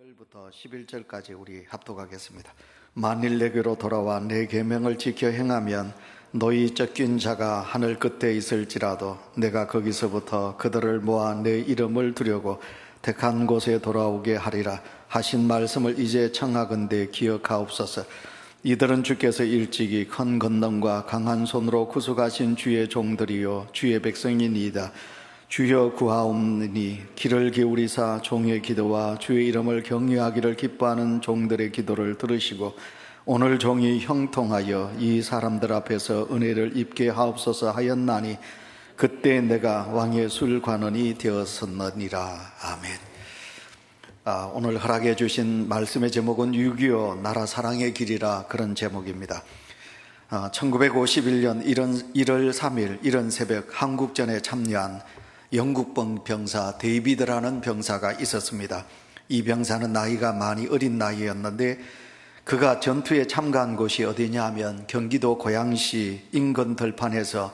1절부터 11절까지 우리 합독하겠습니다. 만일 내게로 돌아와 내 계명을 지켜 행하면 너희 쫓긴 자가 하늘 끝에 있을지라도 내가 거기서부터 그들을 모아 내 이름을 두려고 택한 곳에 돌아오게 하리라 하신 말씀을 이제 청하건대 기억하옵소서. 이들은 주께서 일찍이 큰 권능과 강한 손으로 구속하신 주의 종들이요 주의 백성이니이다. 주여 구하옵니 귀를 기울이사 종의 기도와 주의 이름을 경외하기를 기뻐하는 종들의 기도를 들으시고 오늘 종이 형통하여 이 사람들 앞에서 은혜를 입게 하옵소서 하였나니 그때 내가 왕의 술관원이 되었었느니라. 아멘. 오늘 허락해 주신 말씀의 제목은 6.25 나라 사랑의 길이라 그런 제목입니다. 1951년 1월 3일 이른 새벽 한국전에 참여한 영국군 병사 데이비드라는 병사가 있었습니다. 이 병사는 나이가 많이 어린 나이였는데 그가 전투에 참가한 곳이 어디냐 하면 경기도 고양시 인근 들판에서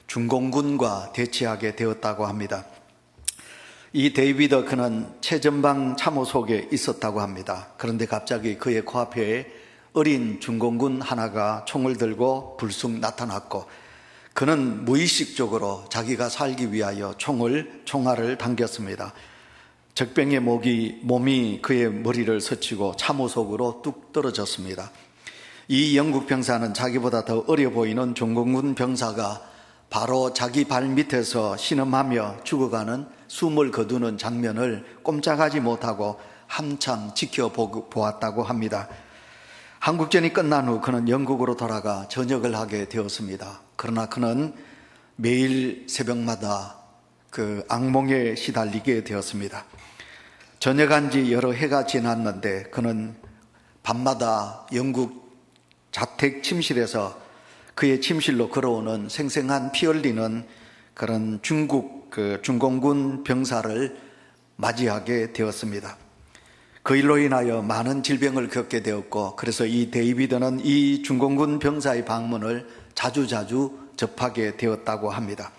중공군과 대치하게 되었다고 합니다. 이 데이비드 그는 최전방 참호 속에 있었다고 합니다. 그런데 갑자기 그의 코앞에 어린 중공군 하나가 총을 들고 불쑥 나타났고 그는 무의식적으로 자기가 살기 위하여 총알을 당겼습니다. 적병의 몸이 그의 머리를 스치고 참호 속으로 뚝 떨어졌습니다. 이 영국 병사는 자기보다 더 어려 보이는 중공군 병사가 바로 자기 발 밑에서 신음하며 죽어가는 숨을 거두는 장면을 꼼짝하지 못하고 한참 지켜보았다고 합니다. 한국전이 끝난 후 그는 영국으로 돌아가 전역을 하게 되었습니다. 그러나 그는 매일 새벽마다 그 악몽에 시달리게 되었습니다. 전역한 지 여러 해가 지났는데 그는 밤마다 영국 자택 침실에서 그의 침실로 걸어오는 생생한 피 흘리는 그런 중공군 병사를 맞이하게 되었습니다. 그 일로 인하여 많은 질병을 겪게 되었고 그래서 이 데이비드는 이 중공군 병사의 방문을 자주 접하게 되었다고 합니다.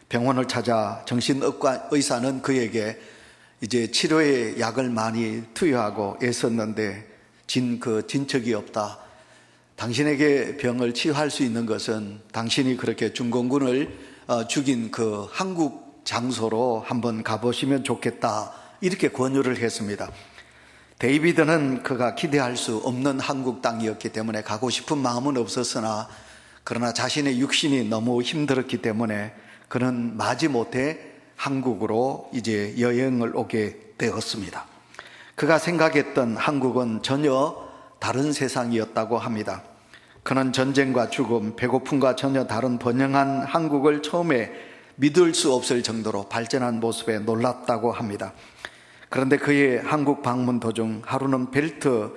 병원을 찾아 정신의과 의사는 그에게 이제 치료에 약을 많이 투여하고 애썼는데 진척이 없다. 당신에게 병을 치유할 수 있는 것은 당신이 그렇게 중공군을 죽인 그 한국 장소로 한번 가보시면 좋겠다. 이렇게 권유를 했습니다. 데이비드는 그가 기대할 수 없는 한국 땅이었기 때문에 가고 싶은 마음은 없었으나 그러나 자신의 육신이 너무 힘들었기 때문에 그는 마지못해 한국으로 이제 여행을 오게 되었습니다. 그가 생각했던 한국은 전혀 다른 세상이었다고 합니다. 그는 전쟁과 죽음, 배고픔과 전혀 다른 번영한 한국을 처음에 믿을 수 없을 정도로 발전한 모습에 놀랐다고 합니다. 그런데 그의 한국 방문 도중 하루는 벨트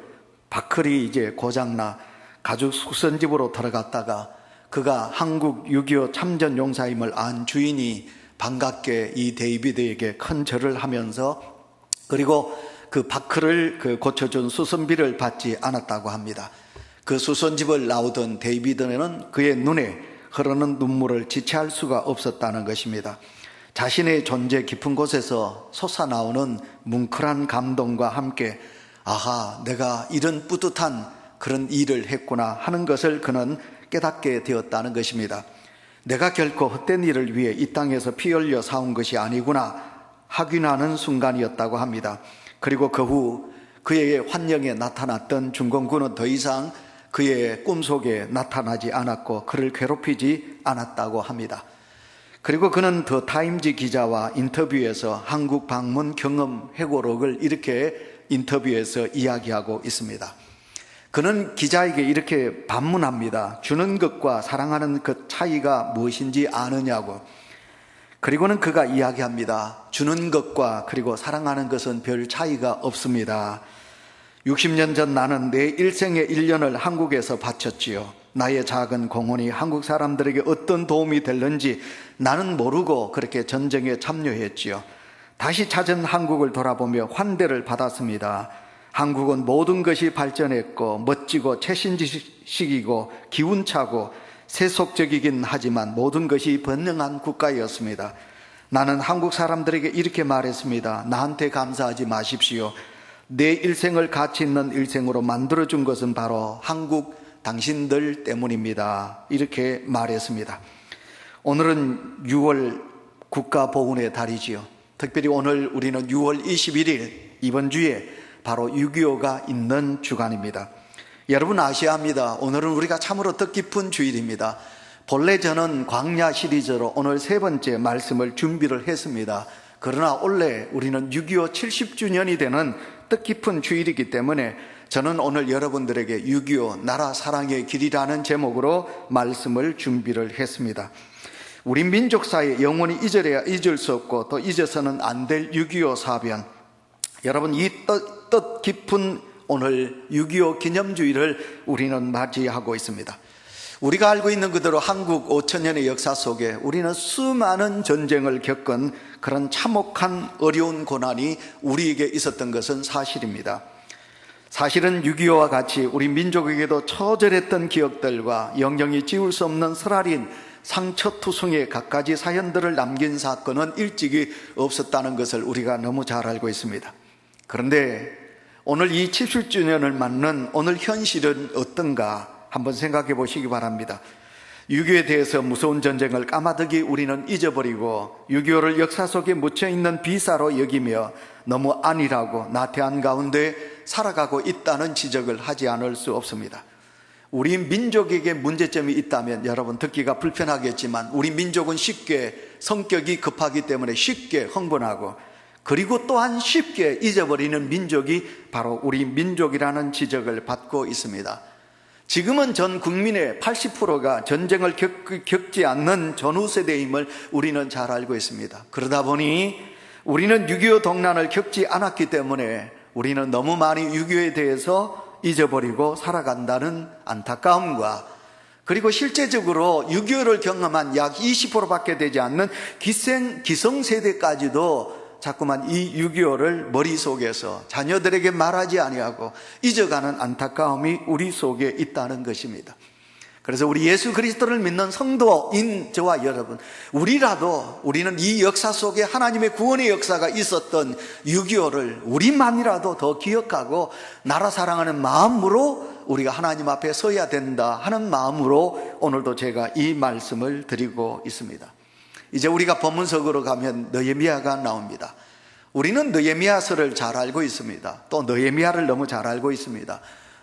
바클이 이제 고장나 가죽 숙선집으로 들어갔다가 그가 한국 6.25 참전 용사임을 안 주인이 반갑게 이 데이비드에게 큰 절을 하면서 그리고 그 바클을 고쳐준 수선비를 받지 않았다고 합니다. 그 수선집을 나오던 데이비드는 그의 눈에 흐르는 눈물을 지체할 수가 없었다는 것입니다. 자신의 존재 깊은 곳에서 솟아나오는 뭉클한 감동과 함께 아하, 내가 이런 뿌듯한 그런 일을 했구나 하는 것을 그는 깨닫게 되었다는 것입니다. 내가 결코 헛된 일을 위해 이 땅에서 피 흘려 사온 것이 아니구나 확인하는 순간이었다고 합니다. 그리고 그 후 그의 환영에 나타났던 중공군은 더 이상 그의 꿈속에 나타나지 않았고 그를 괴롭히지 않았다고 합니다. 그리고 그는 더 타임지 기자와 인터뷰에서 한국 방문 경험 회고록을 이렇게 인터뷰에서 이야기하고 있습니다. 그는 기자에게 이렇게 반문합니다. 주는 것과 사랑하는 것 차이가 무엇인지 아느냐고. 그리고는 그가 이야기합니다. 주는 것과 그리고 사랑하는 것은 별 차이가 없습니다. 60년 전 나는 내 일생의 1년을 한국에서 바쳤지요. 나의 작은 공헌이 한국 사람들에게 어떤 도움이 될는지 나는 모르고 그렇게 전쟁에 참여했지요. 다시 찾은 한국을 돌아보며 환대를 받았습니다. 한국은 모든 것이 발전했고 멋지고 최신식이고 기운차고 세속적이긴 하지만 모든 것이 번영한 국가였습니다. 나는 한국 사람들에게 이렇게 말했습니다. 나한테 감사하지 마십시오. 내 일생을 가치 있는 일생으로 만들어준 것은 바로 한국 당신들 때문입니다. 이렇게 말했습니다. 오늘은 6월 국가보훈의 달이지요. 특별히 오늘 우리는 6월 21일 이번 주에 바로 6.25가 있는 주간입니다. 여러분 아셔야 합니다. 오늘은 우리가 참으로 뜻깊은 주일입니다. 본래 저는 광야 시리즈로 오늘 세 번째 말씀을 준비를 했습니다. 그러나 원래 우리는 6.25 70주년이 되는 뜻깊은 주일이기 때문에 저는 오늘 여러분들에게 6.25 나라 사랑의 길이라는 제목으로 말씀을 준비를 했습니다. 우리 민족사에 영원히 잊어야 잊을 수 없고 또 잊어서는 안 될 6.25 사변. 여러분 이 뜻깊은 오늘 6.25 기념주일을 우리는 맞이하고 있습니다. 우리가 알고 있는 그대로 한국 5천년의 역사 속에 우리는 수많은 전쟁을 겪은 그런 참혹한 어려운 고난이 우리에게 있었던 것은 사실입니다. 사실은 6.25와 같이 우리 민족에게도 처절했던 기억들과 영영이 지울 수 없는 쓰라린 상처투성의 갖가지 사연들을 남긴 사건은 일찍이 없었다는 것을 우리가 너무 잘 알고 있습니다. 그런데 오늘 이 70주년을 맞는 오늘 현실은 어떤가 한번 생각해 보시기 바랍니다. 6.25에 대해서 무서운 전쟁을 까마득히 우리는 잊어버리고 6.25를 역사 속에 묻혀있는 비사로 여기며 너무 안일하고 나태한 가운데 살아가고 있다는 지적을 하지 않을 수 없습니다. 우리 민족에게 문제점이 있다면 여러분 듣기가 불편하겠지만 우리 민족은 쉽게 성격이 급하기 때문에 쉽게 흥분하고 그리고 또한 쉽게 잊어버리는 민족이 바로 우리 민족이라는 지적을 받고 있습니다. 지금은 전 국민의 80%가 전쟁을 겪지 않는 전후 세대임을 우리는 잘 알고 있습니다. 그러다 보니 우리는 6.25 동란을 겪지 않았기 때문에 우리는 너무 많이 6.25에 대해서 잊어버리고 살아간다는 안타까움과 그리고 실제적으로 6.25를 경험한 약 20%밖에 되지 않는 기성세대까지도 자꾸만 이 6.25를 머릿속에서 자녀들에게 말하지 아니하고 잊어가는 안타까움이 우리 속에 있다는 것입니다. 그래서 우리 예수 그리스도를 믿는 성도인 저와 여러분, 우리는 이 역사 속에 하나님의 구원의 역사가 있었던 6.25를 우리만이라도 더 기억하고 나라 사랑하는 마음으로 우리가 하나님 앞에 서야 된다 하는 마음으로 오늘도 제가 이 말씀을 드리고 있습니다. 이제 우리가 본문석으로 가면 느헤미야가 나옵니다. 우리는 느헤미야서를 잘 알고 있습니다. 또 느헤미야를 너무 잘 알고 있습니다.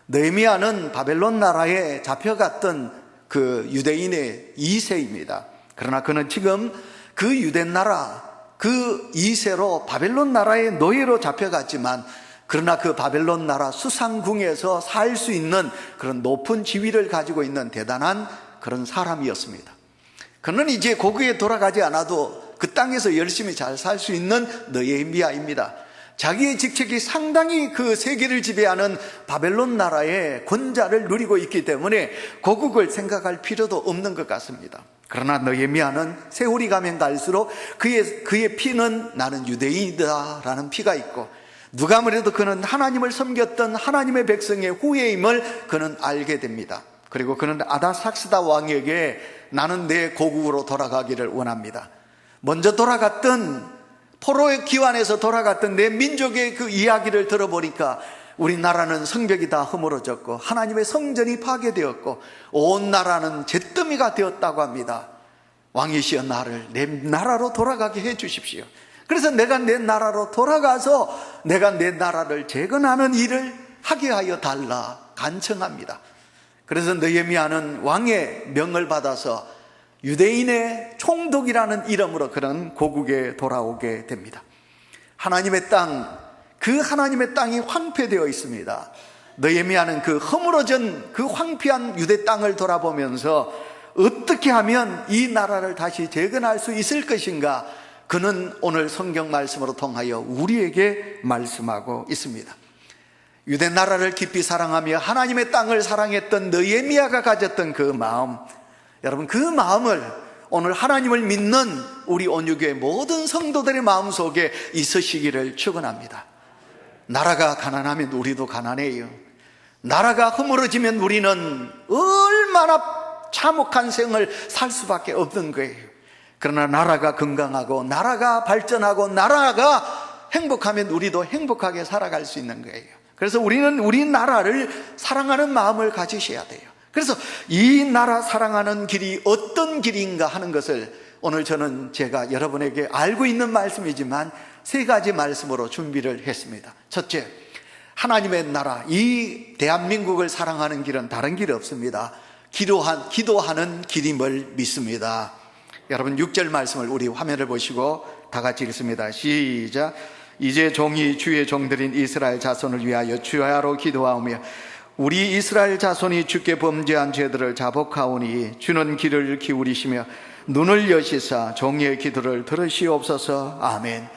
느헤미야는 바벨론 나라에 잡혀갔던 그 유대인의 2세입니다. 그러나 그는 지금 그 유대 나라 그 2세로 바벨론 나라의 노예로 잡혀갔지만 그러나 그 바벨론 나라 수상궁에서 살 수 있는 그런 높은 지위를 가지고 있는 대단한 그런 사람이었습니다. 그는 이제 고국에 돌아가지 않아도 그 땅에서 열심히 잘 살 수 있는 느헤미야입니다. 자기의 직책이 상당히 그 세계를 지배하는 바벨론 나라의 권자를 누리고 있기 때문에 고국을 생각할 필요도 없는 것 같습니다. 그러나 느헤미야는 세월이 가면 갈수록 그의 피는 나는 유대인이다라는 피가 있고 누가 뭐래도 그는 하나님을 섬겼던 하나님의 백성의 후예임을 그는 알게 됩니다. 그리고 그는 아다삭스다 왕에게 나는 내 고국으로 돌아가기를 원합니다. 먼저 돌아갔던 포로의 기환에서 돌아갔던 내 민족의 그 이야기를 들어보니까 우리나라는 성벽이 다 허물어졌고 하나님의 성전이 파괴되었고 온 나라는 잿더미가 되었다고 합니다. 왕이시여 나를 내 나라로 돌아가게 해 주십시오. 그래서 내가 내 나라로 돌아가서 내가 내 나라를 재건하는 일을 하게 하여 달라 간청합니다. 그래서 느헤미야는 왕의 명을 받아서 유대인의 총독이라는 이름으로 그런 고국에 돌아오게 됩니다. 하나님의 땅, 그 하나님의 땅이 황폐되어 있습니다. 느헤미야는 그 허물어진 그 황폐한 유대 땅을 돌아보면서 어떻게 하면 이 나라를 다시 재건할 수 있을 것인가, 그는 오늘 성경 말씀으로 통하여 우리에게 말씀하고 있습니다. 유대 나라를 깊이 사랑하며 하나님의 땅을 사랑했던 느헤미야가 가졌던 그 마음, 여러분 그 마음을 오늘 하나님을 믿는 우리 온유교회 모든 성도들의 마음속에 있으시기를 축원합니다. 나라가 가난하면 우리도 가난해요. 나라가 허물어지면 우리는 얼마나 참혹한 생을 살 수밖에 없는 거예요. 그러나 나라가 건강하고 나라가 발전하고 나라가 행복하면 우리도 행복하게 살아갈 수 있는 거예요. 그래서 우리는 우리나라를 사랑하는 마음을 가지셔야 돼요. 그래서 이 나라 사랑하는 길이 어떤 길인가 하는 것을 오늘 저는 제가 여러분에게 알고 있는 말씀이지만 세 가지 말씀으로 준비를 했습니다. 첫째, 하나님의 나라, 이 대한민국을 사랑하는 길은 다른 길이 없습니다. 기도하는 길임을 믿습니다. 여러분 6절 말씀을 우리 화면을 보시고 다 같이 읽습니다. 시작. 이제 종이 주의 종들인 이스라엘 자손을 위하여 주야로 기도하오며 우리 이스라엘 자손이 주께 범죄한 죄들을 자복하오니 주는 귀를 기울이시며 눈을 여시사 종의 기도를 들으시옵소서. 아멘.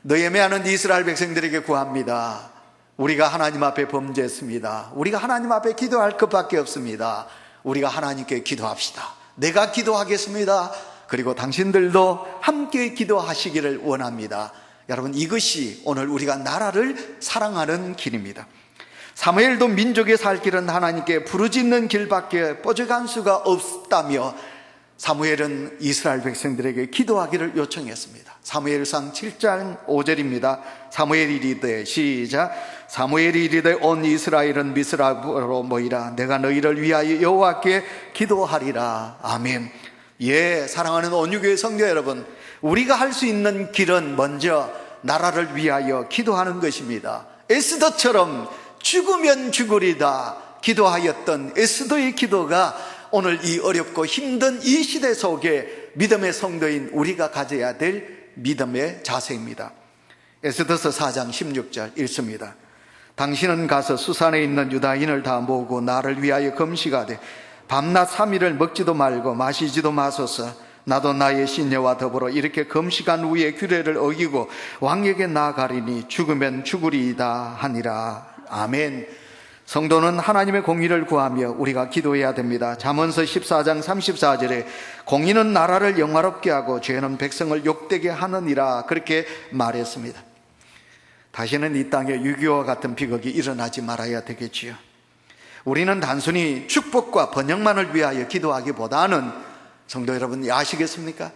느헤미야는 이스라엘 백성들에게 구합니다. 우리가 하나님 앞에 범죄했습니다. 우리가 하나님 앞에 기도할 것밖에 없습니다. 우리가 하나님께 기도합시다. 내가 기도하겠습니다. 그리고 당신들도 함께 기도하시기를 원합니다. 여러분, 이것이 오늘 우리가 나라를 사랑하는 길입니다. 사무엘도 민족의 살 길은 하나님께 부르짖는 길밖에 뻗어간 수가 없다며 사무엘은 이스라엘 백성들에게 기도하기를 요청했습니다. 사무엘상 7장 5절입니다. 사무엘이 이르되 시작. 사무엘이 이르되 온 이스라엘은 미스라로 모이라. 내가 너희를 위하여 여호와께 기도하리라. 아멘. 예, 사랑하는 온유교회 성도 여러분, 우리가 할 수 있는 길은 먼저 나라를 위하여 기도하는 것입니다. 에스더처럼 죽으면 죽으리다 기도하였던 에스더의 기도가 오늘 이 어렵고 힘든 이 시대 속에 믿음의 성도인 우리가 가져야 될 믿음의 자세입니다. 에스더서 4장 16절 읽습니다. 당신은 가서 수산에 있는 유다인을 다 모으고 나를 위하여 금식하되 밤낮 3일을 먹지도 말고 마시지도 마소서. 나도 나의 신녀와 더불어 이렇게 금식한 후에 규례를 어기고 왕에게 나아가리니 죽으면 죽으리이다 하니라. 아멘. 성도는 하나님의 공의를 구하며 우리가 기도해야 됩니다. 잠언서 14장 34절에 공의는 나라를 영화롭게 하고 죄는 백성을 욕되게 하느니라 그렇게 말했습니다. 다시는 이 땅에 6.25와 같은 비극이 일어나지 말아야 되겠지요. 우리는 단순히 축복과 번영만을 위하여 기도하기보다는 성도 여러분 아시겠습니까?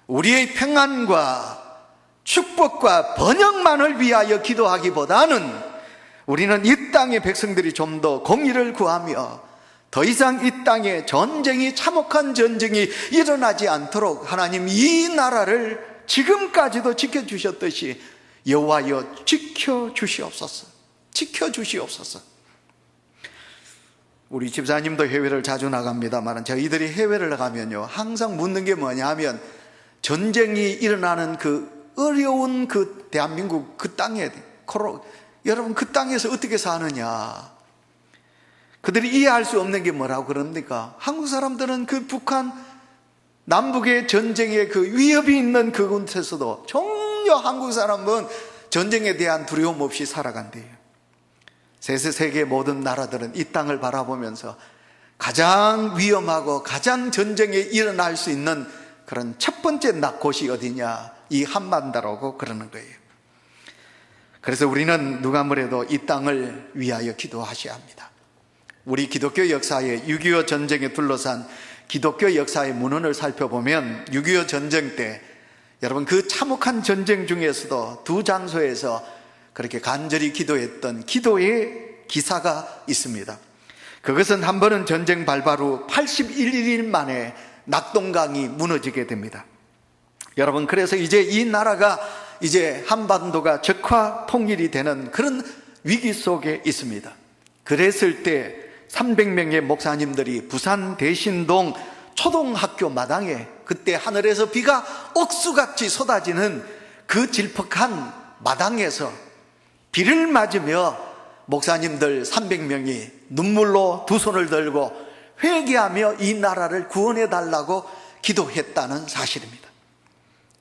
우리의 평안과 축복과 번영만을 위하여 기도하기보다는 우리는 이 땅의 백성들이 좀 더 공의를 구하며 더 이상 이 땅에 전쟁이 참혹한 전쟁이 일어나지 않도록 하나님 이 나라를 지금까지도 지켜주셨듯이 여호와여 지켜주시옵소서. 지켜주시옵소서. 우리 집사님도 해외를 자주 나갑니다만 저희들이 해외를 나가면요 항상 묻는 게 뭐냐 하면 전쟁이 일어나는 그 어려운 그 대한민국 그 땅에 여러분 그 땅에서 어떻게 사느냐, 그들이 이해할 수 없는 게 뭐라고 그럽니까? 한국 사람들은 그 북한 남북의 전쟁의 그 위협이 있는 그곳에서도 전혀 한국 사람은 전쟁에 대한 두려움 없이 살아간대요. 세계 모든 나라들은 이 땅을 바라보면서 가장 위험하고 가장 전쟁이 일어날 수 있는 그런 첫 번째 곳이 어디냐, 이 한반도라고 그러는 거예요. 그래서 우리는 누가 뭐래도 이 땅을 위하여 기도하셔야 합니다. 우리 기독교 역사의 6.25 전쟁에 둘러싼 기독교 역사의 문헌을 살펴보면 6.25 전쟁 때 여러분 그 참혹한 전쟁 중에서도 두 장소에서 그렇게 간절히 기도했던 기도의 기사가 있습니다. 그것은 한 번은 전쟁 발발 후 81일 만에 낙동강이 무너지게 됩니다. 여러분 그래서 이제 이 나라가 이제 한반도가 적화 통일이 되는 그런 위기 속에 있습니다. 그랬을 때 300명의 목사님들이 부산 대신동 초등학교 마당에 그때 하늘에서 비가 억수같이 쏟아지는 그 질퍽한 마당에서 비를 맞으며 목사님들 300명이 눈물로 두 손을 들고 회개하며 이 나라를 구원해 달라고 기도했다는 사실입니다.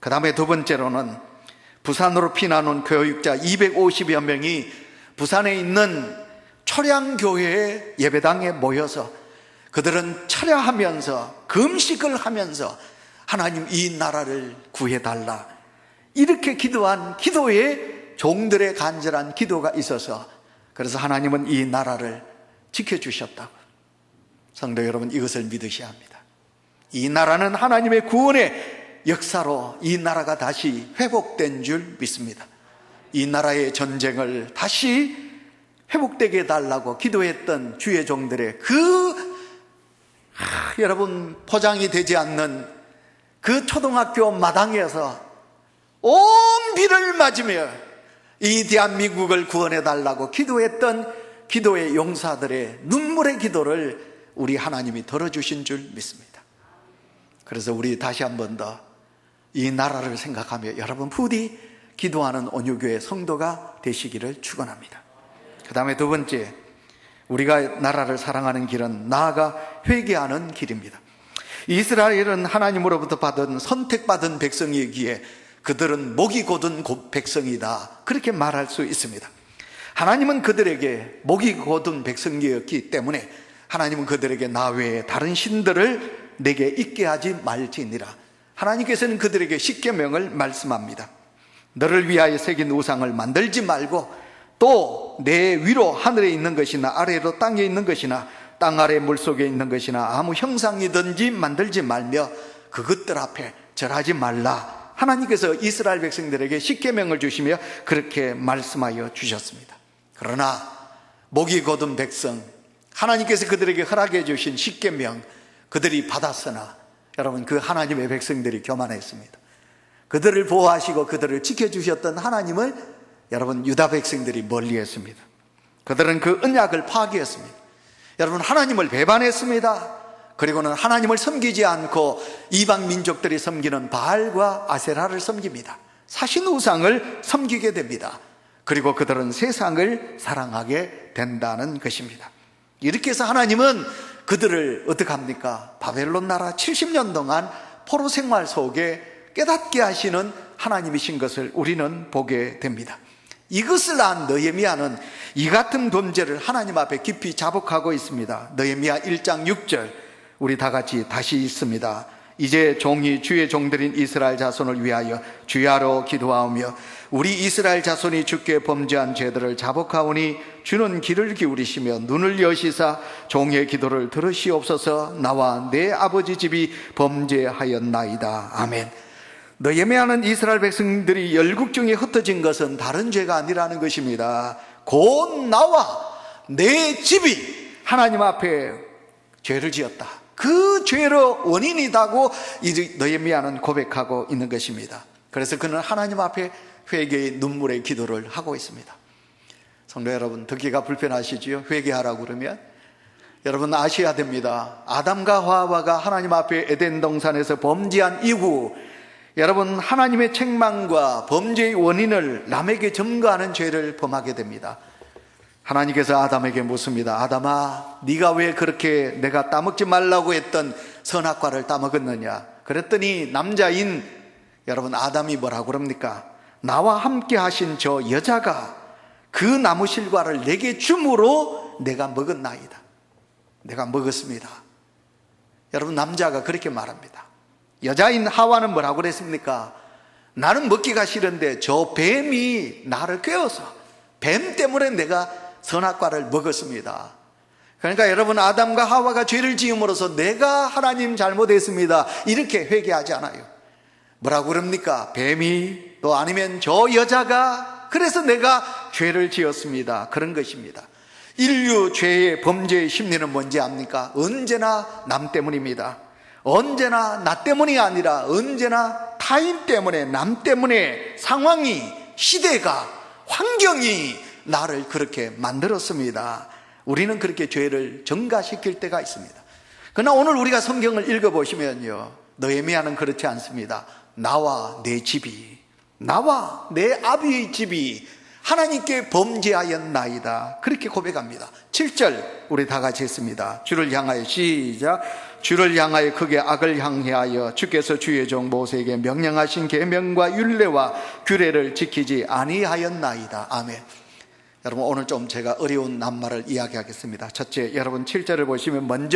그 다음에 두 번째로는 부산으로 피난 온 교육자 250여 명이 부산에 있는 초량교회의 예배당에 모여서 그들은 철야하면서 금식을 하면서 하나님 이 나라를 구해달라 이렇게 기도한 기도에 종들의 간절한 기도가 있어서 그래서 하나님은 이 나라를 지켜주셨다고. 성도 여러분 이것을 믿으셔야 합니다. 이 나라는 하나님의 구원의 역사로 이 나라가 다시 회복된 줄 믿습니다. 이 나라의 전쟁을 다시 회복되게 해달라고 기도했던 주의 종들의 여러분 포장이 되지 않는 그 초등학교 마당에서 온 비를 맞으며 이 대한민국을 구원해달라고 기도했던 기도의 용사들의 눈물의 기도를 우리 하나님이 들어주신 줄 믿습니다. 그래서 우리 다시 한 번 더 이 나라를 생각하며 여러분 부디 기도하는 온유교회 성도가 되시기를 축원합니다. 그 다음에 두 번째, 우리가 나라를 사랑하는 길은 나아가 회개하는 길입니다. 이스라엘은 하나님으로부터 받은 선택받은 백성이기에 그들은 목이 곧은 백성이다, 그렇게 말할 수 있습니다. 하나님은 그들에게 목이 곧은 백성이었기 때문에 하나님은 그들에게 나 외에 다른 신들을 내게 있게 하지 말지니라. 하나님께서는 그들에게 십계명을 말씀합니다. 너를 위하여 새긴 우상을 만들지 말고 또 내 위로 하늘에 있는 것이나 아래로 땅에 있는 것이나 땅 아래 물속에 있는 것이나 아무 형상이든지 만들지 말며 그것들 앞에 절하지 말라. 하나님께서 이스라엘 백성들에게 십계명을 주시며 그렇게 말씀하여 주셨습니다. 그러나 목이 곧은 백성, 하나님께서 그들에게 허락해 주신 십계명 그들이 받았으나 여러분 그 하나님의 백성들이 교만했습니다. 그들을 보호하시고 그들을 지켜주셨던 하나님을 여러분 유다 백성들이 멀리했습니다. 그들은 그 언약을 파기했습니다. 여러분 하나님을 배반했습니다. 그리고는 하나님을 섬기지 않고 이방 민족들이 섬기는 바알과 아세라를 섬깁니다. 사신 우상을 섬기게 됩니다. 그리고 그들은 세상을 사랑하게 된다는 것입니다. 이렇게 해서 하나님은 그들을 어떻게 합니까? 바벨론 나라 70년 동안 포로 생활 속에 깨닫게 하시는 하나님이신 것을 우리는 보게 됩니다. 이것을 안 느헤미야는 이 같은 범죄를 하나님 앞에 깊이 자복하고 있습니다. 느헤미야 1장 6절 우리 다 같이 다시 읽습니다. 이제 종이 주의 종들인 이스라엘 자손을 위하여 주야로 기도하오며 우리 이스라엘 자손이 주께 범죄한 죄들을 자복하오니 주는 귀를 기울이시며 눈을 여시사 종의 기도를 들으시옵소서. 나와 내 아버지 집이 범죄하였나이다. 아멘. 느헤미야는 이스라엘 백성들이 열국 중에 흩어진 것은 다른 죄가 아니라는 것입니다. 곧 나와 내 집이 하나님 앞에 죄를 지었다, 그 죄로 원인이다고 느헤미야는 고백하고 있는 것입니다. 그래서 그는 하나님 앞에 회개의 눈물의 기도를 하고 있습니다. 성도 여러분, 듣기가 불편하시지요? 회개하라고 그러면 여러분 아셔야 됩니다. 아담과 하와가 하나님 앞에 에덴 동산에서 범죄한 이후 여러분 하나님의 책망과 범죄의 원인을 남에게 전가하는 죄를 범하게 됩니다. 하나님께서 아담에게 묻습니다. 아담아, 네가 왜 그렇게 내가 따먹지 말라고 했던 선악과를 따먹었느냐? 그랬더니 남자인 여러분 아담이 뭐라고 그럽니까? 나와 함께 하신 저 여자가 그 나무 실과를 내게 줌으로 내가 먹었나이다. 내가 먹었습니다. 여러분 남자가 그렇게 말합니다. 여자인 하와는 뭐라고 그랬습니까? 나는 먹기가 싫은데 저 뱀이 나를 꿰어서 뱀 때문에 내가 선악과를 먹었습니다. 그러니까 여러분 아담과 하와가 죄를 지음으로써 내가 하나님 잘못했습니다 이렇게 회개하지 않아요. 뭐라고 그럽니까? 뱀이 또 아니면 저 여자가 그래서 내가 죄를 지었습니다. 그런 것입니다. 인류 죄의 범죄의 심리는 뭔지 압니까? 언제나 남 때문입니다. 언제나 나 때문이 아니라 언제나 타인 때문에, 남 때문에, 상황이, 시대가, 환경이 나를 그렇게 만들었습니다. 우리는 그렇게 죄를 전가시킬 때가 있습니다. 그러나 오늘 우리가 성경을 읽어보시면요, 느헤미야는 그렇지 않습니다. 나와 내 집이, 나와 내 아비의 집이 하나님께 범죄하였나이다, 그렇게 고백합니다. 7절 우리 다 같이 했습니다. 주를 향하여 시작. 주를 향하여 크게 악을 향하여 주께서 주의 종 모세에게 명령하신 계명과 율례와 규례를 지키지 아니하였나이다. 아멘. 여러분 오늘 좀 제가 어려운 낱말을 이야기하겠습니다. 첫째, 여러분 7절을 보시면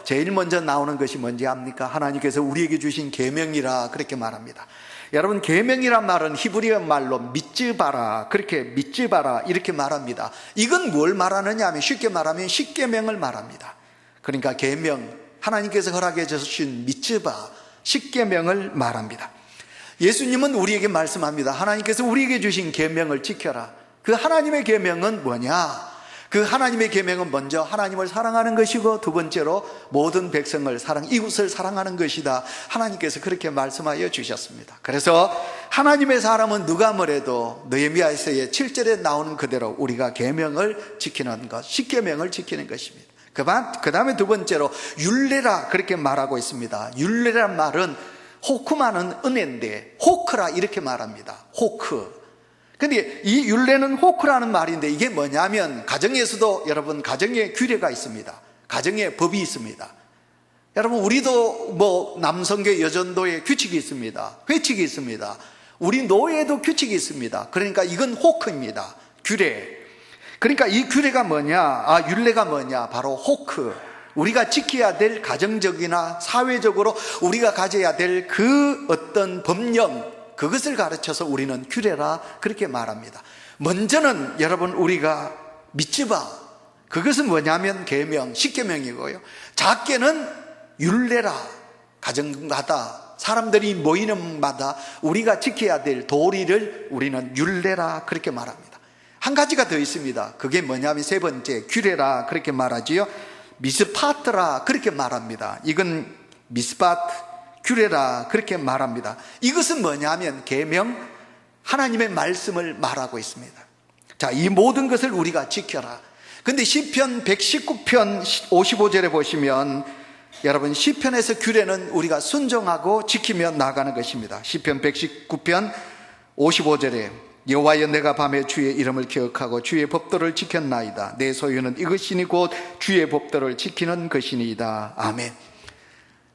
제일 먼저 나오는 것이 뭔지 압니까? 하나님께서 우리에게 주신 계명이라 그렇게 말합니다. 여러분 계명이란 말은 히브리어 말로 미츠바라, 그렇게 미츠바라 이렇게 말합니다. 이건 뭘 말하느냐 하면 쉽게 말하면 십계명을 말합니다. 그러니까 계명, 하나님께서 허락해 주신 미츠바, 십계명을 말합니다. 예수님은 우리에게 말씀합니다. 하나님께서 우리에게 주신 계명을 지켜라. 그 하나님의 계명은 뭐냐? 그 하나님의 계명은 먼저 하나님을 사랑하는 것이고, 두 번째로 모든 백성을 이웃을 사랑하는 것이다. 하나님께서 그렇게 말씀하여 주셨습니다. 그래서 하나님의 사람은 누가 뭐래도 느헤미야서의 7절에 나오는 그대로 우리가 계명을 지키는 것, 십계명을 지키는 것입니다. 그 다음에 두 번째로 율례라 그렇게 말하고 있습니다. 율례란 말은 호크마는 은혜인데 호크라 이렇게 말합니다. 호크. 근데 이 율례는 호크라는 말인데 이게 뭐냐면, 가정에서도 여러분 가정에 규례가 있습니다. 가정에 법이 있습니다. 여러분 우리도 뭐 남성교 여전도에 규칙이 있습니다. 회칙이 있습니다. 우리 노예도 규칙이 있습니다. 그러니까 이건 호크입니다. 규례. 그러니까 이 규례가 뭐냐, 율례가 뭐냐, 바로 호크. 우리가 지켜야 될 가정적이나 사회적으로 우리가 가져야 될 그 어떤 법령, 그것을 가르쳐서 우리는 규례라 그렇게 말합니다. 먼저는 여러분 우리가 미tz바, 그것은 뭐냐면 계명, 십계명이고요. 작게는 율례라, 가정마다 사람들이 모이는 마다 우리가 지켜야 될 도리를 우리는 율례라 그렇게 말합니다. 한 가지가 더 있습니다. 그게 뭐냐면 세 번째, 규례라 그렇게 말하지요. 미스파트라 그렇게 말합니다. 이건 미스파트, 규례라 그렇게 말합니다. 이것은 뭐냐면 계명, 하나님의 말씀을 말하고 있습니다. 자, 이 모든 것을 우리가 지켜라. 근데 시편 119편 55절에 보시면 여러분, 시편에서 규례는 우리가 순종하고 지키며 나가는 것입니다. 시편 119편 55절에 여호와여, 내가 밤에 주의 이름을 기억하고 주의 법도를 지켰나이다. 내 소유는 이것이니 곧 주의 법도를 지키는 것이니이다. 아멘.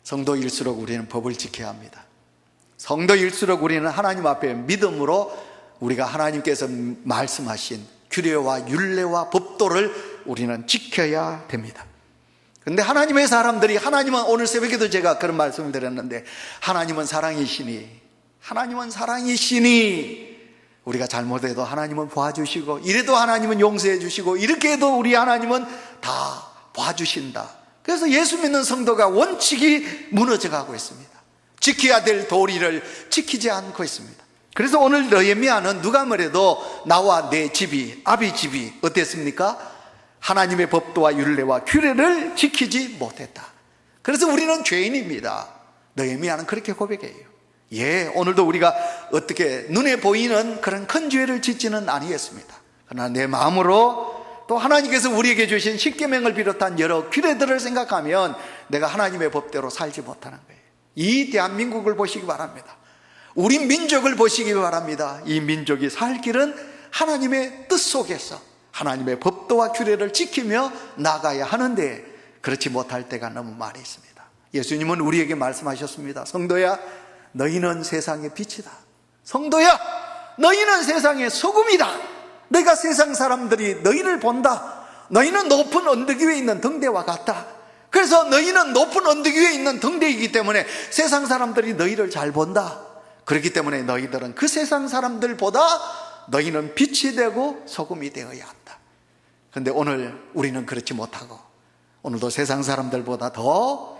성도일수록 우리는 법을 지켜야 합니다. 성도일수록 우리는 하나님 앞에 믿음으로 우리가 하나님께서 말씀하신 규례와 율례와 법도를 우리는 지켜야 됩니다. 그런데 하나님의 사람들이, 하나님은 오늘 새벽에도 제가 그런 말씀을 드렸는데, 하나님은 사랑이시니 우리가 잘못해도 하나님은 봐주시고, 이래도 하나님은 용서해 주시고, 이렇게 해도 우리 하나님은 다 봐주신다. 그래서 예수 믿는 성도가 원칙이 무너져가고 있습니다. 지켜야 될 도리를 지키지 않고 있습니다. 그래서 오늘 느헤미야는 누가 뭐래도 나와 내 집이, 아비 집이 어땠습니까? 하나님의 법도와 율례와 규례를 지키지 못했다. 그래서 우리는 죄인입니다. 느헤미야는 그렇게 고백해요. 오늘도 우리가 어떻게 눈에 보이는 그런 큰 죄를 짓지는 아니겠습니다. 그러나 내 마음으로 또 하나님께서 우리에게 주신 십계명을 비롯한 여러 규례들을 생각하면 내가 하나님의 법대로 살지 못하는 거예요. 이 대한민국을 보시기 바랍니다. 우리 민족을 보시기 바랍니다. 이 민족이 살 길은 하나님의 뜻 속에서 하나님의 법도와 규례를 지키며 나가야 하는데, 그렇지 못할 때가 너무 많이 있습니다. 예수님은 우리에게 말씀하셨습니다. 성도야, 너희는 세상의 빛이다. 성도야, 너희는 세상의 소금이다. 내가 세상 사람들이 너희를 본다. 너희는 높은 언덕 위에 있는 등대와 같다. 그래서 너희는 높은 언덕 위에 있는 등대이기 때문에 세상 사람들이 너희를 잘 본다. 그렇기 때문에 너희들은 그 세상 사람들보다 너희는 빛이 되고 소금이 되어야 한다. 그런데 오늘 우리는 그렇지 못하고 오늘도 세상 사람들보다 더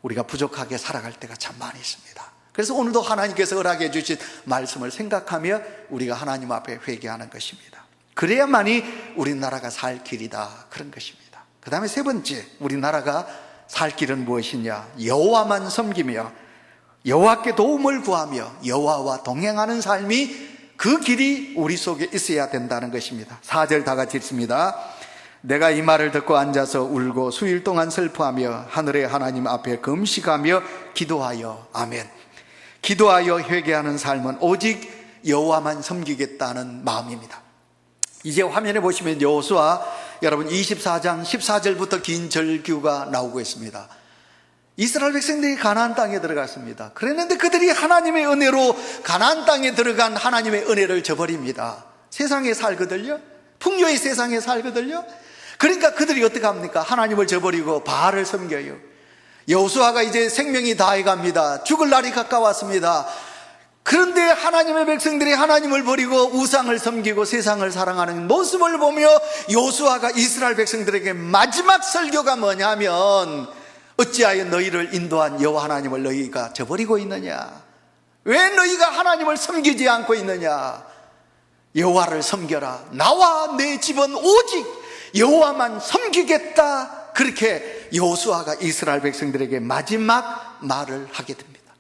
우리가 부족하게 살아갈 때가 참 많이 있습니다. 그래서 오늘도 하나님께서 허락해 주신 말씀을 생각하며 우리가 하나님 앞에 회개하는 것입니다. 그래야만이 우리나라가 살 길이다, 그런 것입니다. 그 다음에 세 번째, 우리나라가 살 길은 무엇이냐? 여호와만 섬기며 여호와께 도움을 구하며 여호와와 동행하는 삶이, 그 길이 우리 속에 있어야 된다는 것입니다. 4절 다 같이 읽습니다. 내가 이 말을 듣고 앉아서 울고 수일 동안 슬퍼하며 하늘의 하나님 앞에 금식하며 기도하여. 아멘. 기도하여 회개하는 삶은 오직 여호와만 섬기겠다는 마음입니다. 이제 화면에 보시면 여호수아, 여러분 24장 14절부터 긴 절규가 나오고 있습니다. 이스라엘 백성들이 가나안 땅에 들어갔습니다. 그랬는데 그들이 하나님의 은혜로 가나안 땅에 들어간 하나님의 은혜를 저버립니다. 세상에 살거든요. 풍요의 세상에 살거든요. 그러니까 그들이 어떻게 합니까? 하나님을 저버리고 바알을 섬겨요. 여호수아가 이제 생명이 다해갑니다. 죽을 날이 가까웠습니다. 그런데 하나님의 백성들이 하나님을 버리고 우상을 섬기고 세상을 사랑하는 모습을 보며 여호수아가 이스라엘 백성들에게 마지막 설교가 뭐냐면, 어찌하여 너희를 인도한 여호와 하나님을 너희가 저버리고 있느냐? 왜 너희가 하나님을 섬기지 않고 있느냐? 여호와를 섬겨라. 나와 내 집은 오직 여호와만 섬기겠다. 그렇게 여호수아가 이스라엘 백성들에게 마지막 말을 하게 됩니다.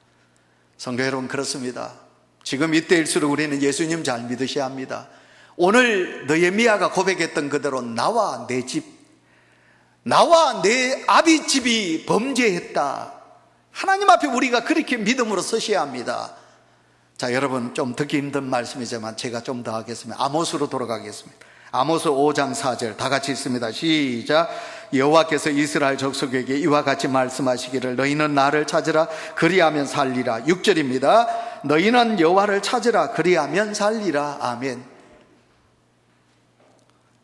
성도 여러분, 그렇습니다. 지금 이때일수록 우리는 예수님 잘 믿으셔야 합니다. 오늘 느헤미야가 고백했던 그대로 나와 내 집, 나와 내 아비 집이 범죄했다. 하나님 앞에 우리가 그렇게 믿음으로 서셔야 합니다. 자, 여러분, 좀 듣기 힘든 말씀이지만 제가 좀 더 하겠습니다. 아모스로 돌아가겠습니다. 아모스 5장 4절 다 같이 읽습니다. 시작. 여호와께서 이스라엘 족속에게 이와 같이 말씀하시기를 너희는 나를 찾으라 그리하면 살리라. 6절입니다. 너희는 여호와를 찾으라 그리하면 살리라. 아멘.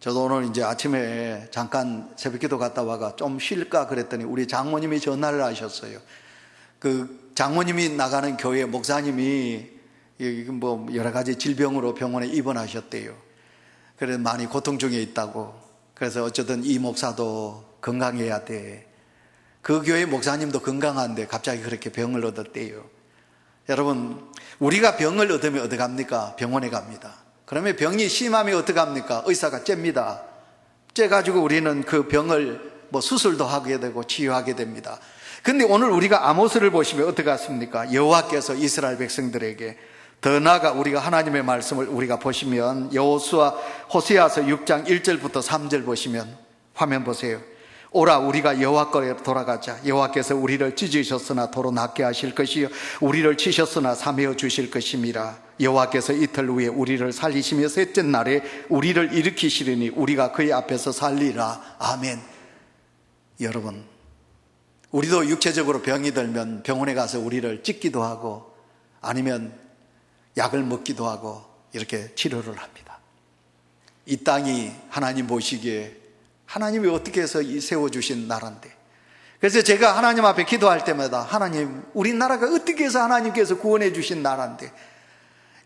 저도 오늘 이제 아침에 잠깐 새벽기도 갔다 와가 좀 쉴까 그랬더니 우리 장모님이 전화를 하셨어요. 그 장모님이 나가는 교회 목사님이 뭐 여러 가지 질병으로 병원에 입원하셨대요. 그래서 많이 고통 중에 있다고. 그래서 어쨌든 이 목사도 건강해야 돼. 그 교회 목사님도 건강한데 갑자기 그렇게 병을 얻었대요. 여러분, 우리가 병을 얻으면 어디 갑니까? 병원에 갑니다. 그러면 병이 심하면 어떡합니까? 의사가 잽니다. 째가지고 우리는 그 병을 뭐 수술도 하게 되고 치유하게 됩니다. 근데 오늘 우리가 아모스를 보시면 어떡하십니까? 여호와께서 이스라엘 백성들에게 더 나아가 우리가 하나님의 말씀을 우리가 보시면 여호수아 호세아서 6장 1절부터 3절 보시면 화면 보세요. 오라 우리가 여호와 거로 돌아가자. 여호와께서 우리를 찢으셨으나 도로 낫게 하실 것이요 우리를 치셨으나 사매어 주실 것임이라. 여호와께서 이틀 후에 우리를 살리시며 셋째 날에 우리를 일으키시리니 우리가 그의 앞에서 살리라. 아멘. 여러분, 우리도 육체적으로 병이 들면 병원에 가서 우리를 찢기도 하고 아니면 약을 먹기도 하고 이렇게 치료를 합니다. 이 땅이 하나님 보시기에 하나님이 어떻게 해서 세워주신 나라인데, 그래서 제가 하나님 앞에 기도할 때마다 하나님, 우리나라가 어떻게 해서 하나님께서 구원해 주신 나라인데,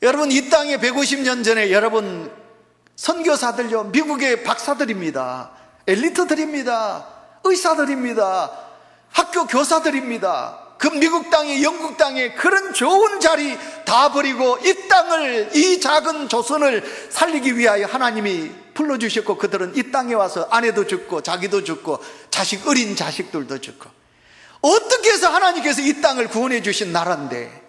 여러분 이 땅에 150년 전에 여러분 선교사들요, 미국의 박사들입니다, 엘리트들입니다, 의사들입니다, 학교 교사들입니다. 그 미국 땅에 영국 땅에 그런 좋은 자리 다 버리고 이 땅을, 이 작은 조선을 살리기 위하여 하나님이 불러주셨고, 그들은 이 땅에 와서 아내도 죽고 자기도 죽고 자식, 어린 자식들도 죽고, 어떻게 해서 하나님께서 이 땅을 구원해 주신 나라인데,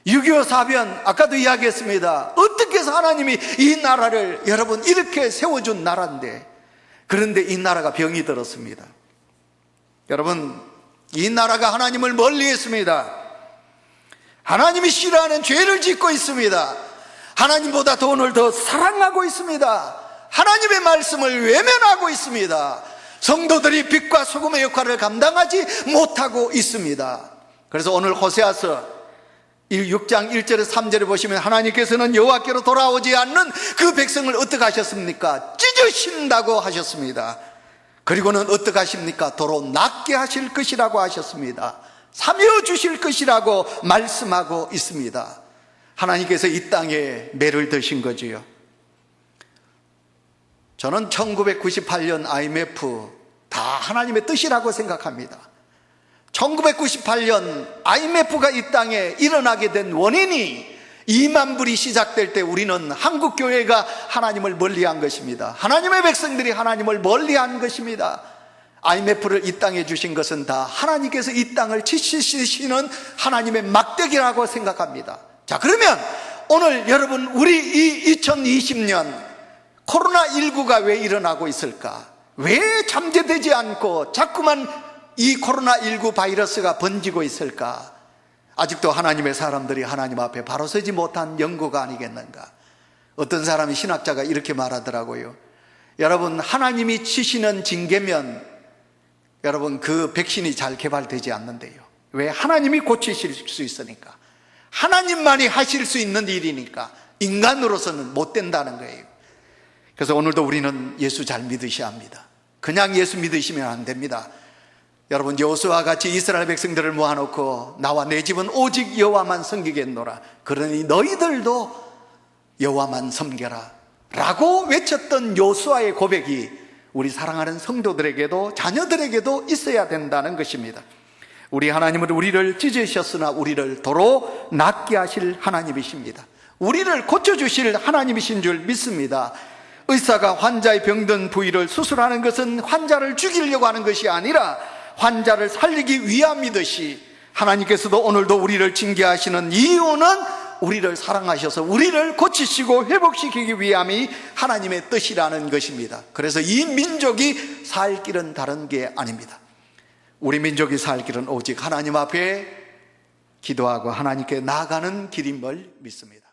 6.25 사변 아까도 이야기했습니다. 어떻게 해서 하나님이 이 나라를 여러분 이렇게 세워준 나라인데, 그런데 이 나라가 병이 들었습니다. 여러분, 이 나라가 하나님을 멀리했습니다. 하나님이 싫어하는 죄를 짓고 있습니다. 하나님보다 돈을 더 사랑하고 있습니다. 하나님의 말씀을 외면하고 있습니다. 성도들이 빛과 소금의 역할을 감당하지 못하고 있습니다. 그래서 오늘 호세아서 6장 1절에 3절에 보시면 하나님께서는 여호와께로 돌아오지 않는 그 백성을 어떻게 하셨습니까? 찢으신다고 하셨습니다. 그리고는 어떻게 하십니까? 도로 낫게 하실 것이라고 하셨습니다. 사며 주실 것이라고 말씀하고 있습니다. 하나님께서 이 땅에 매를 드신 거지요. 저는 1998년 IMF 다 하나님의 뜻이라고 생각합니다. 1998년 IMF가 이 땅에 일어나게 된 원인이 2만 불이 시작될 때 우리는 한국교회가 하나님을 멀리한 것입니다. 하나님의 백성들이 하나님을 멀리한 것입니다. IMF를 이 땅에 주신 것은 다 하나님께서 이 땅을 치시는 하나님의 막대기라고 생각합니다. 자, 그러면 오늘 여러분, 우리 이 2020년 코로나19가 왜 일어나고 있을까? 왜 잠재되지 않고 자꾸만 이 코로나19 바이러스가 번지고 있을까? 아직도 하나님의 사람들이 하나님 앞에 바로 서지 못한 연고가 아니겠는가? 어떤 사람이, 신학자가 이렇게 말하더라고요. 여러분, 하나님이 치시는 징계면 여러분 그 백신이 잘 개발되지 않는데요. 왜? 하나님이 고치실 수 있으니까, 하나님만이 하실 수 있는 일이니까 인간으로서는 못 된다는 거예요. 그래서 오늘도 우리는 예수 잘 믿으셔야 합니다. 그냥 예수 믿으시면 안 됩니다. 여러분, 여호수아와 같이 이스라엘 백성들을 모아놓고 나와 내 집은 오직 여호와만 섬기겠노라. 그러니 너희들도 여호와만 섬겨라 라고 외쳤던 여호수아의 고백이 우리 사랑하는 성도들에게도 자녀들에게도 있어야 된다는 것입니다. 우리 하나님은 우리를 찢으셨으나 우리를 도로 낫게 하실 하나님이십니다. 우리를 고쳐주실 하나님이신 줄 믿습니다. 의사가 환자의 병든 부위를 수술하는 것은 환자를 죽이려고 하는 것이 아니라 환자를 살리기 위함이듯이, 하나님께서도 오늘도 우리를 징계하시는 이유는 우리를 사랑하셔서 우리를 고치시고 회복시키기 위함이 하나님의 뜻이라는 것입니다. 그래서 이 민족이 살 길은 다른 게 아닙니다. 우리 민족이 살 길은 오직 하나님 앞에 기도하고 하나님께 나아가는 길임을 믿습니다.